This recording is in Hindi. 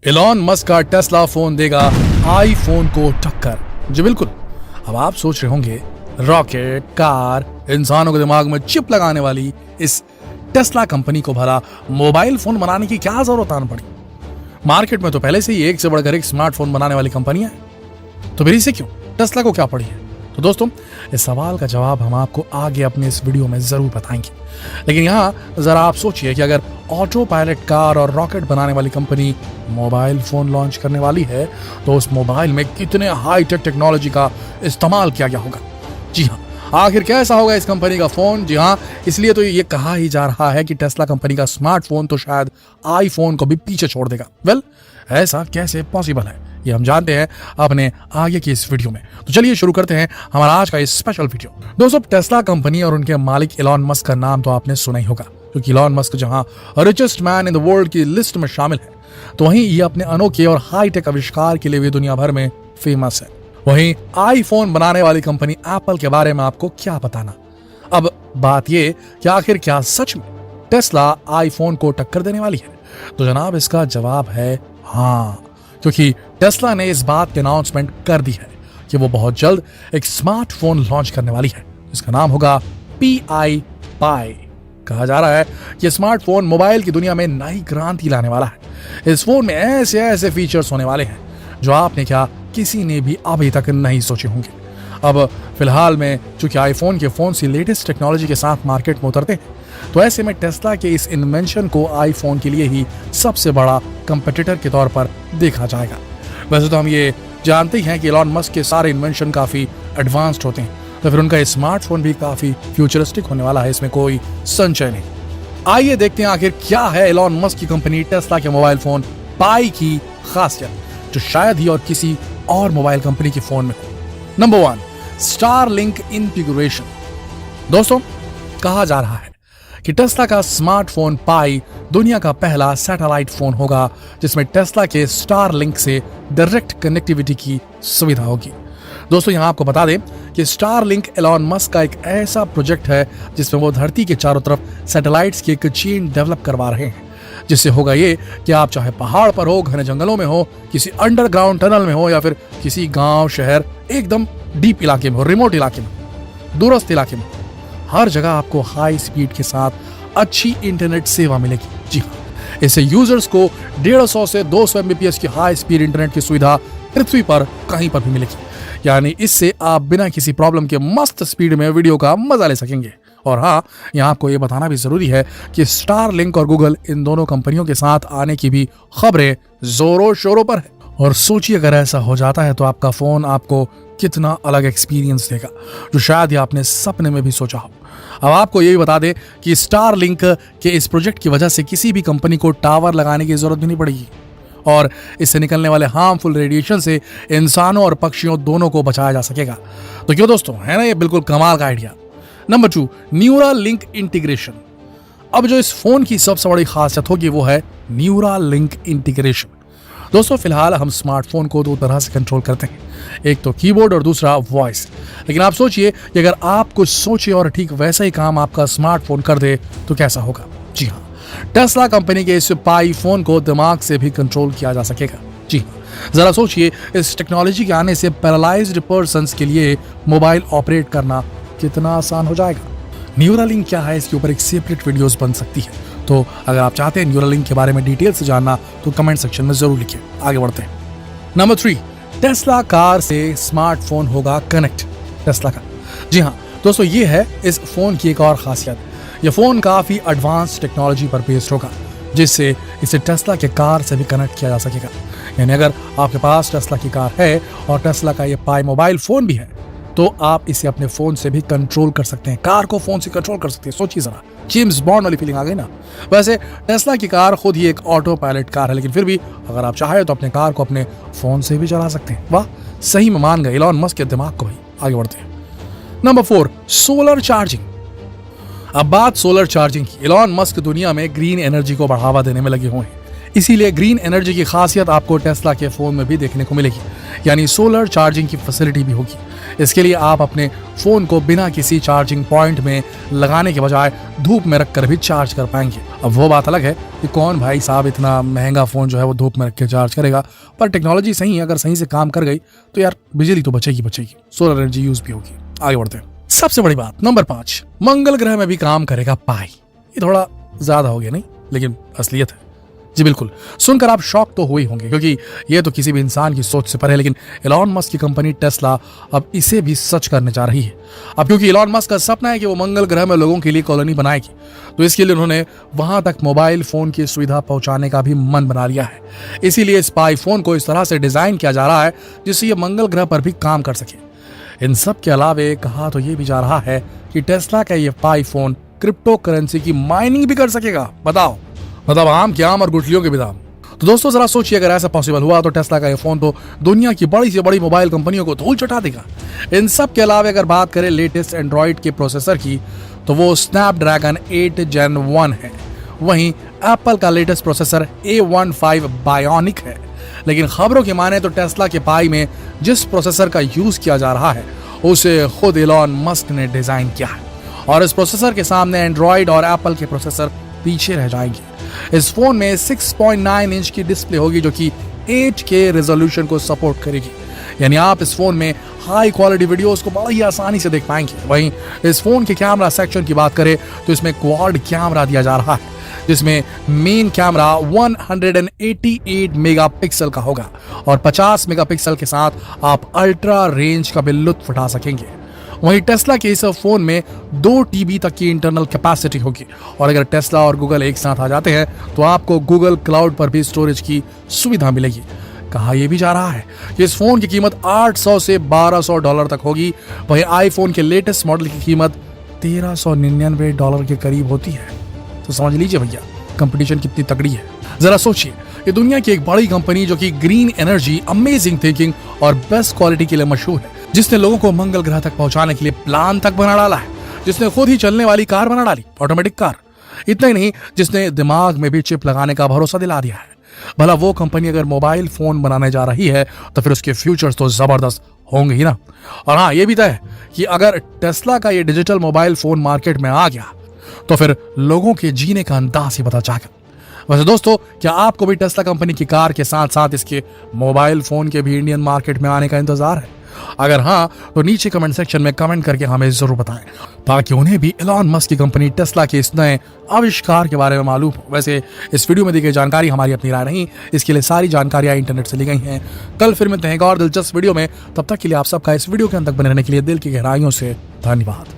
एलॉन मस्क का टेस्ला फोन देगा आईफोन को टक्कर। जी बिल्कुल। अब आप सोच रहे होंगे रॉकेट, कार, इंसानों के दिमाग में चिप लगाने वाली इस टेस्ला कंपनी को भला मोबाइल फोन बनाने की क्या जरूरत आन पड़ी। मार्केट में तो पहले से ही एक से बढ़कर एक स्मार्टफोन बनाने वाली कंपनियां हैं, तो फिर इसे क्यों टेस्ला को क्या पड़ी है। तो दोस्तों, इस सवाल का जवाब हम आपको आगे अपने इस वीडियो में जरूर बताएंगे। लेकिन यहाँ जरा आप सोचिए कि अगर ऑटो पायलट कार और रॉकेट बनाने वाली कंपनी मोबाइल फोन लॉन्च करने वाली है, तो उस मोबाइल में कितने हाईटेक टेक्नोलॉजी का इस्तेमाल किया गया होगा। जी हाँ, आखिर कैसा होगा इस कंपनी का फोन। जी हाँ, इसलिए तो ये कहा ही जा रहा है कि टेस्ला कंपनी का स्मार्टफोन तो शायद आईफोन को भी पीछे छोड़ देगा। वेल, ऐसा कैसे पॉसिबल है, ये हम जानते हैं अपने आगे की इस वीडियो में। तो चलिए शुरू करते हैं हमारा आज का इस स्पेशल वीडियो। दोस्तों, टेस्ला कंपनी और उनके मालिक एलॉन मस्क का नाम तो आपने सुना ही होगा, क्योंकि एलॉन मस्क जहां richest man in the world की लिस्ट में शामिल है, तो वहीं ये अपने अनोखे और हाईटेक आविष्कार के लिए भी दुनिया भर में फेमस है। वहीं आईफोन बनाने वाली कंपनी एप्पल के बारे में आपको क्या बताना। अब बात ये कि आखिर क्या सच में टेस्ला आईफोन को टक्कर देने वाली है। तो जनाब, इसका जवाब है हाँ, क्योंकि टेस्ला ने इस बात की अनाउंसमेंट कर दी है कि वो बहुत जल्द एक स्मार्टफोन लॉन्च करने वाली है। इसका नाम होगा पीआई पाई। कहा जा रहा है कि स्मार्टफोन मोबाइल की दुनिया में नई क्रांति लाने वाला है। इस फोन में ऐसे ऐसे फीचर्स होने वाले हैं जो आपने क्या किसी ने भी अभी तक नहीं सोचे होंगे। अब फिलहाल में चूंकि आईफोन के फोन से लेटेस्ट टेक्नोलॉजी के साथ मार्केट में उतरते हैं, तो ऐसे में टेस्ला के इस इन्वेंशन को आईफोन के लिए ही सबसे बड़ा कंपटीटर के तौर पर देखा जाएगा। वैसे तो हम ये जानते ही हैं कि एलॉन मस्क के सारे इन्वेंशन काफी एडवांस्ड होते हैं, तो फिर उनका स्मार्टफोन भी काफी फ्यूचरिस्टिक होने वाला है, इसमें कोई संशय नहीं। आइए देखते हैं आखिर क्या है एलॉन मस्क की कंपनी टेस्ला के मोबाइल फोन पाई की खासियत, जो शायद ही और किसी और मोबाइल कंपनी के फोन में हो। Number 1, Starlink integration. दोस्तों, कहा जा रहा है कि टेस्ला का स्मार्टफोन पाई दुनिया का पहला सैटेलाइट फोन होगा जिसमें टेस्ला के स्टारलिंक से डायरेक्ट कनेक्टिविटी की सुविधा होगी। दोस्तों, यहां आपको बता दें कि स्टारलिंक एलॉन मस्क का एक ऐसा प्रोजेक्ट है जिसमें वो धरती के चारों तरफ सैटेलाइट्स की एक चेन डेवलप करवा रहे हैं, जिससे होगा ये कि आप चाहे पहाड़ पर हो, घने जंगलों में हो, किसी अंडरग्राउंड टनल में हो, या फिर किसी गांव, शहर, एकदम डीप इलाके में हो, रिमोट इलाके में, दूरस्थ इलाके में, हर जगह आपको हाई स्पीड के साथ अच्छी इंटरनेट सेवा मिलेगी। जी हाँ, इससे यूजर्स को 150 से 200 एमबीपीएस की हाई स्पीड इंटरनेट की सुविधा पृथ्वी पर कहीं पर भी मिलेगी। यानी इससे आप बिना किसी प्रॉब्लम के मस्त स्पीड में वीडियो का मजा ले सकेंगे। और हाँ, यहाँ आपको ये बताना भी जरूरी है कि स्टारलिंक और गूगल इन दोनों कंपनियों के साथ आने की भी खबरें जोरों शोरों पर है। और सोचिए, अगर ऐसा हो जाता है तो आपका फोन आपको कितना अलग एक्सपीरियंस देगा, जो शायद ही आपने सपने में भी सोचा हो। अब आपको ये भी बता दें कि स्टारलिंक के इस प्रोजेक्ट की वजह से किसी भी कंपनी को टावर लगाने की जरूरत भी नहीं पड़ेगी, और इससे निकलने वाले हार्मफुल रेडिएशन से इंसानों और पक्षियों दोनों को बचाया जा सकेगा। तो क्यों दोस्तों, है ना ये बिल्कुल कमाल का आइडिया। Number 2, Neuralink integration. अब जो इस फोन की सबसे बड़ी खासियत होगी वो है न्यूरालिंक इंटीग्रेशन। दोस्तों, फिलहाल हम स्मार्टफोन को 2 तरह से कंट्रोल करते हैं, एक तो कीबोर्ड और दूसरा वॉइस। लेकिन आप सोचिए कि अगर आप कुछ सोचे और ठीक वैसा ही काम आपका स्मार्टफोन कर दे तो कैसा होगा। जी हाँ, टेस्ला कंपनी के इस पाई फोन को दिमाग से भी कंट्रोल किया जा सकेगा। जी हाँ, जरा सोचिए, इस टेक्नोलॉजी के आने से पैरालाइज्ड पर्सन्स के लिए मोबाइल ऑपरेट करना कितना आसान हो जाएगा। न्यूरालिंक क्या है, इसके ऊपर एक सेपरेट वीडियोस बन सकती है, तो अगर आप चाहते हैं न्यूरालिंक के बारे में डिटेल से जानना तो कमेंट सेक्शन में जरूर लिखिए। आगे बढ़ते हैं। नंबर 3, टेस्ला कार से स्मार्टफोन होगा कनेक्ट। टेस्ला का, जी हाँ दोस्तों, ये है इस फोन की एक और खासियत। ये फोन काफी एडवांस टेक्नोलॉजी पर बेस्ड होगा, जिससे इसे टेस्ला के कार से भी कनेक्ट किया जा सकेगा। यानी अगर आपके पास टेस्ला की कार है और टेस्ला का ये पाई मोबाइल फोन भी है, तो आप इसे अपने फोन से भी कंट्रोल कर सकते हैं, कार को फोन से कंट्रोल कर सकते हैं। सोचिए जरा, जेम्स बॉन्ड वाली फीलिंग आ गई ना। वैसे टेस्ला की कार खुद ही एक ऑटो पायलट कार है, लेकिन फिर भी अगर आप चाहें तो अपने कार को अपने फोन से भी चला सकते हैं। वाह, सही में मान गए एलॉन मस्क के दिमाग को भाई। आगे बढ़ते हैं। Number 4, solar charging. अब बात सोलर चार्जिंग की। एलॉन मस्क दुनिया में ग्रीन एनर्जी को बढ़ावा देने में लगे हुए हैं। इसीलिए ग्रीन एनर्जी की खासियत आपको टेस्ला के फ़ोन में भी देखने को मिलेगी, यानी सोलर चार्जिंग की फैसिलिटी भी होगी। इसके लिए आप अपने फ़ोन को बिना किसी चार्जिंग पॉइंट में लगाने के बजाय धूप में रखकर भी चार्ज कर पाएंगे। अब वो बात अलग है कि कौन भाई साहब इतना महंगा फ़ोन जो है वो धूप में रख के चार्ज करेगा, पर टेक्नोलॉजी सही है, अगर सही से काम कर गई तो यार बिजली तो बचेगी, सोलर एनर्जी यूज़ भी होगी। आगे बढ़ते हैं। सबसे बड़ी बात नंबर 5, मंगल ग्रह में भी काम करेगा पाई। ये थोड़ा ज़्यादा हो गया नहीं, लेकिन असलियत है। जी बिल्कुल, सुनकर आप शॉक तो हुए होंगे, क्योंकि ये तो किसी भी इंसान की सोच से परे है। लेकिन एलॉन मस्क की कंपनी टेस्ला अब इसे भी सच करने जा रही है। अब क्योंकि एलॉन मस्क का सपना है कि वो मंगल ग्रह में लोगों के लिए कॉलोनी बनाएगी, तो इसके लिए उन्होंने वहां तक मोबाइल फोन की सुविधा पहुंचाने का भी मन बना लिया है। इसीलिए स्पाई फोन को इस तरह से डिजाइन किया जा रहा है जिससे ये मंगल ग्रह पर भी काम कर सके। इन सब के अलावे कहा तो ये भी जा रहा है कि टेस्ला का ये स्पाई फोन क्रिप्टो करेंसी की माइनिंग भी कर सकेगा। बताओ, मतलब आम के आम और गुठलियों के भी दाम। तो दोस्तों जरा सोचिए, अगर ऐसा पॉसिबल हुआ तो टेस्ला का ये फोन तो दुनिया की बड़ी से बड़ी मोबाइल कंपनियों को धूल चटा देगा। इन सब के अलावा अगर बात करें लेटेस्ट एंड्रॉइड के प्रोसेसर की, तो वो स्नैपड्रैगन 8 Gen 1 है। वहीं एप्पल का लेटेस्ट प्रोसेसर A15 बायोनिक है। लेकिन खबरों की माने तो टेस्ला के पाई में जिस प्रोसेसर का यूज किया जा रहा है उसे खुद एलॉन मस्क ने डिजाइन किया है, और इस प्रोसेसर के सामने एंड्रॉइड और एप्पल के प्रोसेसर पीछे रह जाएंगे। इस फोन में 6.9 इंच की डिस्प्ले होगी जो कि 8K रेजोल्यूशन को सपोर्ट करेगी, यानी आप इस फोन में हाई क्वालिटी वीडियोस को बड़ी आसानी से देख पाएंगे। वहीं इस फोन के कैमरा सेक्शन की बात करें तो इसमें क्वाड कैमरा दिया जा रहा है, जिसमें मेन कैमरा 188 मेगापिक्सल का होगा और 50 मेगापिक्सल के साथ आप अल्ट्रा रेंज का भी लुत्फ उठा सकेंगे। वहीं टेस्ला के इस फोन में 2 TB तक की इंटरनल कैपेसिटी होगी, और अगर टेस्ला और गूगल एक साथ आ जाते हैं तो आपको गूगल क्लाउड पर भी स्टोरेज की सुविधा मिलेगी। कहा यह भी जा रहा है कि इस फोन की कीमत $800 से $1200 तक होगी। वहीं आईफोन के लेटेस्ट मॉडल की कीमत $1399 के करीब होती है। तो समझ लीजिए भैया कंपटीशन कितनी तगड़ी है। जरा सोचिए, ये दुनिया की एक बड़ी कंपनी जो कि ग्रीन एनर्जी, अमेजिंग थिंकिंग और बेस्ट क्वालिटी के लिए मशहूर है, जिसने लोगों को मंगल ग्रह तक पहुंचाने के लिए प्लान तक बना डाला है, जिसने खुद ही चलने वाली कार बना डाली, ऑटोमेटिक कार। इतना ही नहीं, जिसने दिमाग में भी चिप लगाने का भरोसा दिला दिया है। भला वो कंपनी अगर मोबाइल फोन बनाने जा रही है तो फिर उसके फ्यूचर्स तो जबरदस्त होंगे ही ना। और हाँ, ये भी तय है कि अगर टेस्ला का ये डिजिटल मोबाइल फोन मार्केट में आ गया तो फिर लोगों के जीने का अंदाज ही पता जाएगा। वैसे दोस्तों, क्या आपको भी टेस्ला कंपनी की कार के साथ साथ इसके मोबाइल फोन के भी इंडियन मार्केट में आने का इंतजार है? अगर हाँ, तो नीचे कमेंट सेक्शन में कमेंट करके हमें जरूर बताएं, ताकि उन्हें भी एलॉन मस्क की कंपनी टेस्ला के इस नए आविष्कार के बारे में मालूम हो। वैसे इस वीडियो में दी गई जानकारी हमारी अपनी राय नहीं, इसके लिए सारी जानकारियां इंटरनेट से ली गई हैं। कल फिर मिलते हैं एक और दिलचस्प वीडियो में। तब तक के लिए आप सबका इस वीडियो के अंत तक बने रहने के लिए दिल की गहराइयों से धन्यवाद।